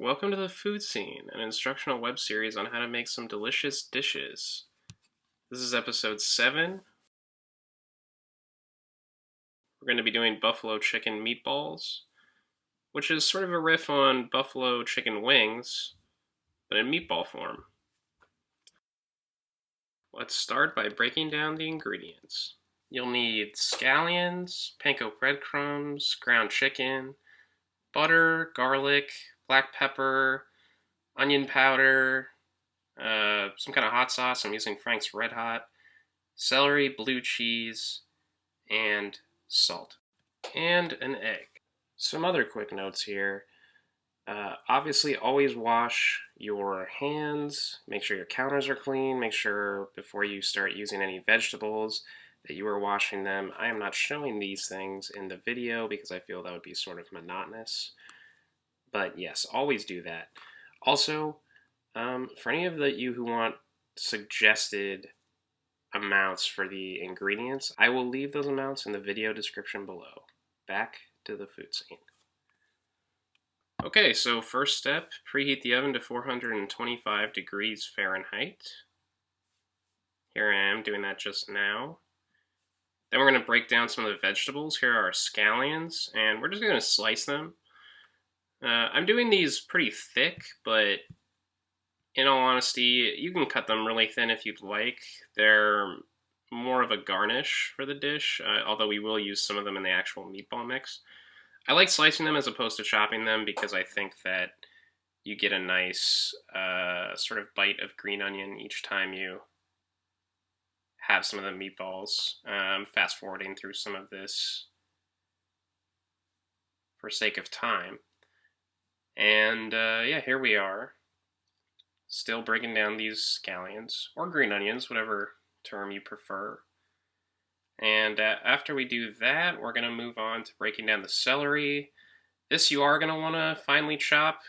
Welcome to the Food Scene, an instructional web series on how to make some delicious dishes. This is episode 7. We're going to be doing buffalo chicken meatballs, which is sort of a riff on buffalo chicken wings, but in meatball form. Let's start by breaking down the ingredients. You'll need scallions, panko breadcrumbs, ground chicken, butter, garlic, black pepper, onion powder, some kind of hot sauce. I'm using Frank's Red Hot, celery, blue cheese, and salt, and an egg. Some other quick notes here. Obviously, always wash your hands. Make sure your counters are clean. Make sure before you start using any vegetables that you are washing them. I am not showing these things in the video because I feel that would be sort of monotonous. But yes, always do that. Also, for any of you who want suggested amounts for the ingredients, I will leave those amounts in the video description below. Back to the food scene. Okay, so first step, preheat the oven to 425 degrees Fahrenheit. Here I am doing that just now. Then we're going to break down some of the vegetables. Here are our scallions, and we're just going to slice them. I'm doing these pretty thick, but in all honesty, you can cut them really thin if you'd like. They're more of a garnish for the dish, although we will use some of them in the actual meatball mix. I like slicing them as opposed to chopping them because I think that you get a nice sort of bite of green onion each time you have some of the meatballs. Fast forwarding through some of this for sake of time. And yeah, here we are. Still breaking down these scallions, or green onions, whatever term you prefer. And after we do that, we're going to move on to breaking down the celery. This you are going to want to finely chop,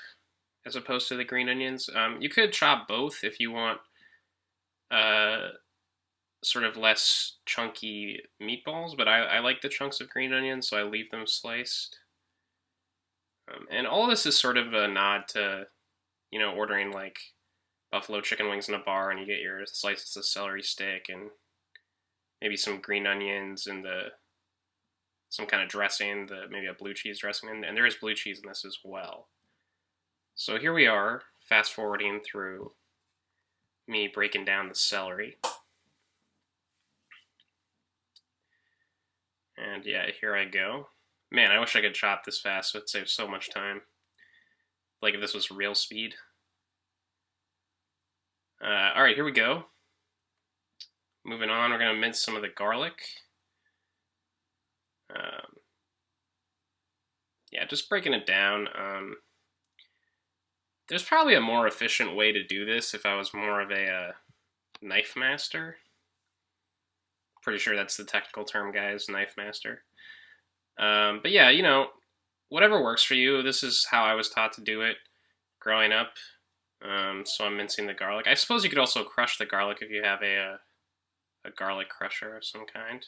as opposed to the green onions. You could chop both if you want sort of less chunky meatballs, but I like the chunks of green onions, so I leave them sliced. And all of this is sort of a nod to, ordering like buffalo chicken wings in a bar and you get your slices of celery stick and maybe some green onions and some kind of dressing, maybe a blue cheese dressing, and there is blue cheese in this as well. So here we are, fast forwarding through me breaking down the celery. And yeah, here I go. Man, I wish I could chop this fast. It would save so much time. Like if this was real speed. Alright, here we go. Moving on, we're going to mince some of the garlic. Yeah, just breaking it down. There's probably a more efficient way to do this if I was more of a knife master. Pretty sure that's the technical term, guys, knife master. But yeah, whatever works for you. This is how I was taught to do it growing up. So I'm mincing the garlic. I suppose you could also crush the garlic if you have a garlic crusher of some kind.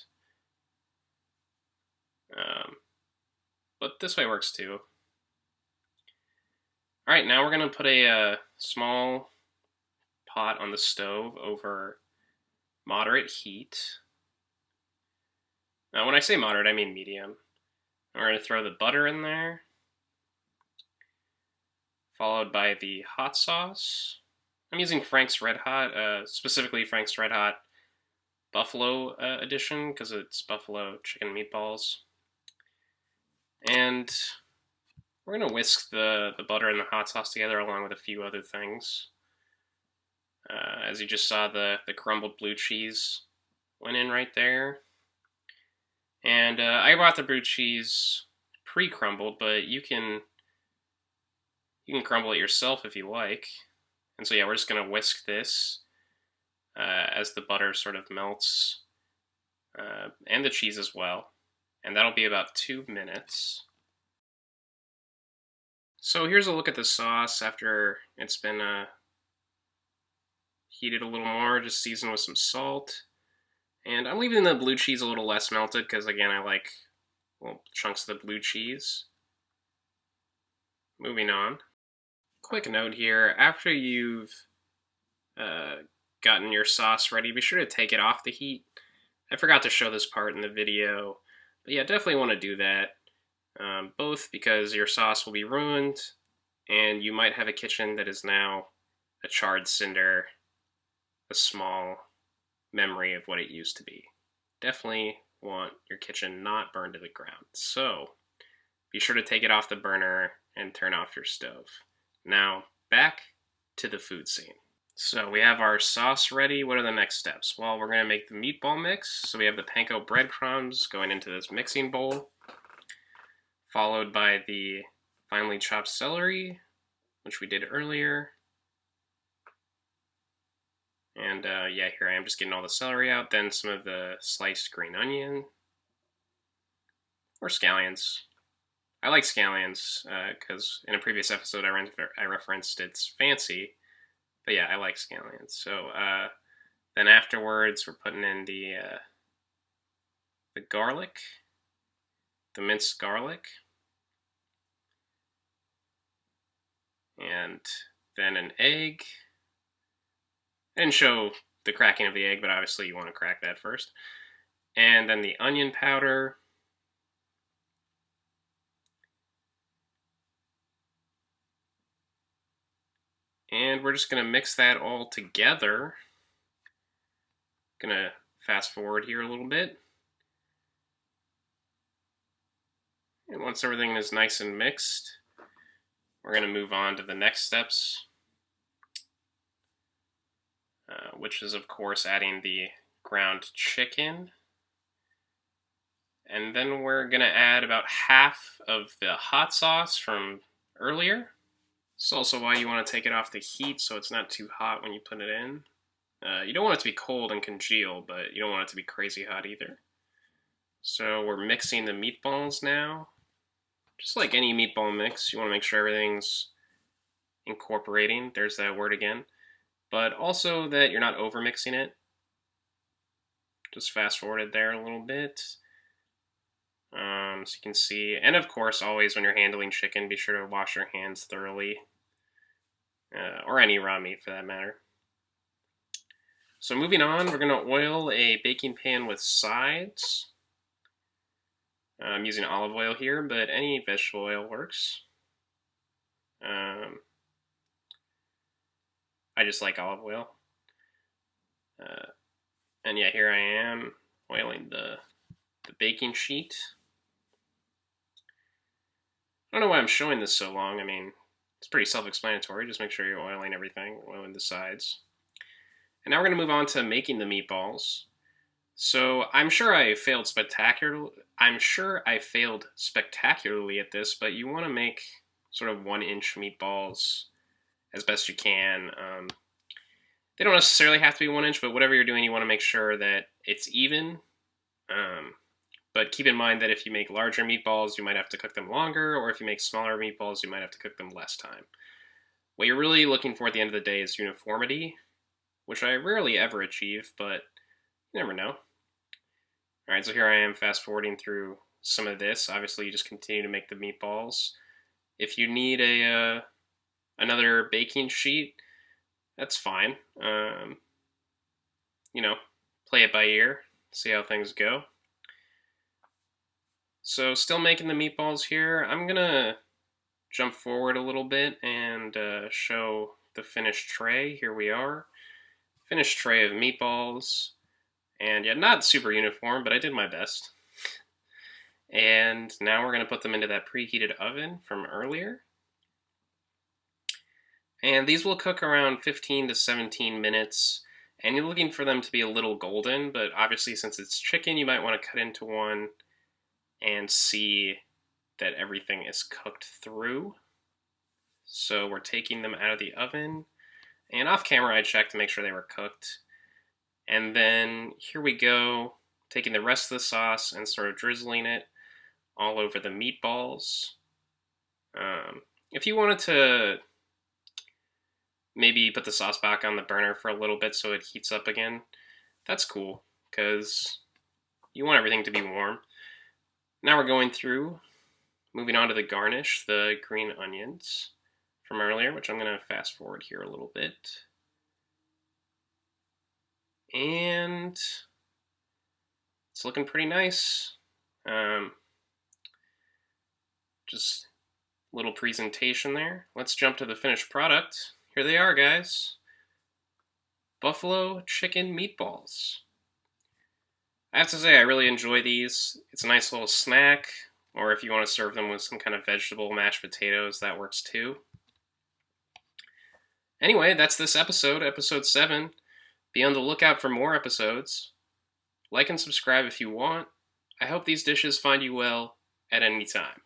But this way works too. Alright, now we're going to put a small pot on the stove over moderate heat. Now when I say moderate, I mean medium. We're going to throw the butter in there, followed by the hot sauce. I'm using Frank's Red Hot, specifically Frank's Red Hot Buffalo edition, because it's buffalo chicken meatballs. And we're going to whisk the butter and the hot sauce together along with a few other things. As you just saw, the crumbled blue cheese went in right there. And I bought the blue cheese pre-crumbled, but you can crumble it yourself if you like. And so yeah, we're just going to whisk this as the butter sort of melts, and the cheese as well. And that'll be about 2 minutes. So here's a look at the sauce after it's been heated a little more, just seasoned with some salt. And I'm leaving the blue cheese a little less melted because, again, I like chunks of the blue cheese. Moving on. quick note here, after you've gotten your sauce ready, be sure to take it off the heat. I forgot to show this part in the video, but yeah, definitely want to do that. Both because your sauce will be ruined, and you might have a kitchen that is now a charred cinder, a small memory of what it used to be. Definitely want your kitchen not burned to the ground. So be sure to take it off the burner and turn off your stove. Now, back to the food scene. So we have our sauce ready. What are the next steps? Well, we're going to make the meatball mix. So we have the panko breadcrumbs going into this mixing bowl, followed by the finely chopped celery, which we did earlier. And yeah, here I am just getting all the celery out. Then some of the sliced green onion, or scallions. I like scallions because in a previous episode I referenced it's fancy. But yeah, I like scallions. So then afterwards we're putting in the garlic, the minced garlic, and then an egg. I didn't show the cracking of the egg, but obviously you want to crack that first. And then the onion powder. And we're just going to mix that all together. Going to fast forward here a little bit. And once everything is nice and mixed, we're going to move on to the next steps, which is, of course, adding the ground chicken. And then we're going to add about half of the hot sauce from earlier. It's also why you want to take it off the heat so it's not too hot when you put it in. You don't want it to be cold and congeal, but you don't want it to be crazy hot either. So we're mixing the meatballs now. Just like any meatball mix, you want to make sure everything's incorporating. There's that word again. But also that you're not over mixing it. Just fast forwarded there a little bit. So you can see, and of course, always when you're handling chicken, be sure to wash your hands thoroughly, or any raw meat for that matter. So moving on, we're going to oil a baking pan with sides. I'm using olive oil here, but any vegetable oil works. I just like olive oil. And yeah, here I am oiling the baking sheet. I don't know why I'm showing this so long. I mean, it's pretty self-explanatory. Just make sure you're oiling everything, oiling the sides. And now we're going to move on to making the meatballs. So I'm sure I failed spectacularly at this, but you want to make sort of 1-inch meatballs as best you can. They don't necessarily have to be 1 inch, but whatever you're doing, you want to make sure that it's even. But keep in mind that if you make larger meatballs, you might have to cook them longer, or if you make smaller meatballs, you might have to cook them less time. What you're really looking for at the end of the day is uniformity, which I rarely ever achieve, but you never know. Alright, so here I am fast forwarding through some of this. Obviously, you just continue to make the meatballs. If you need another baking sheet, that's fine. You know, play it by ear, see how things go. So still making the meatballs here. I'm gonna jump forward a little bit and show the finished tray. Here we are. Finished tray of meatballs. And yeah, not super uniform, but I did my best. And now we're gonna put them into that preheated oven from earlier. And these will cook around 15 to 17 minutes. And you're looking for them to be a little golden, but obviously since it's chicken, you might want to cut into one and see that everything is cooked through. So we're taking them out of the oven, and off camera I checked to make sure they were cooked. And then here we go, taking the rest of the sauce and sort of drizzling it all over the meatballs. If you wanted to maybe put the sauce back on the burner for a little bit so it heats up again, that's cool, because you want everything to be warm. Now we're going through, moving on to the garnish, the green onions. from earlier, which I'm going to fast forward here a little bit. And it's looking pretty nice. Just a little presentation there. Let's jump to the finished product. Here they are, guys. Buffalo chicken meatballs. I have to say, I really enjoy these. It's a nice little snack, or if you want to serve them with some kind of vegetable mashed potatoes, that works too. Anyway, that's this episode, episode 7. Be on the lookout for more episodes. Like and subscribe if you want. I hope these dishes find you well at any time.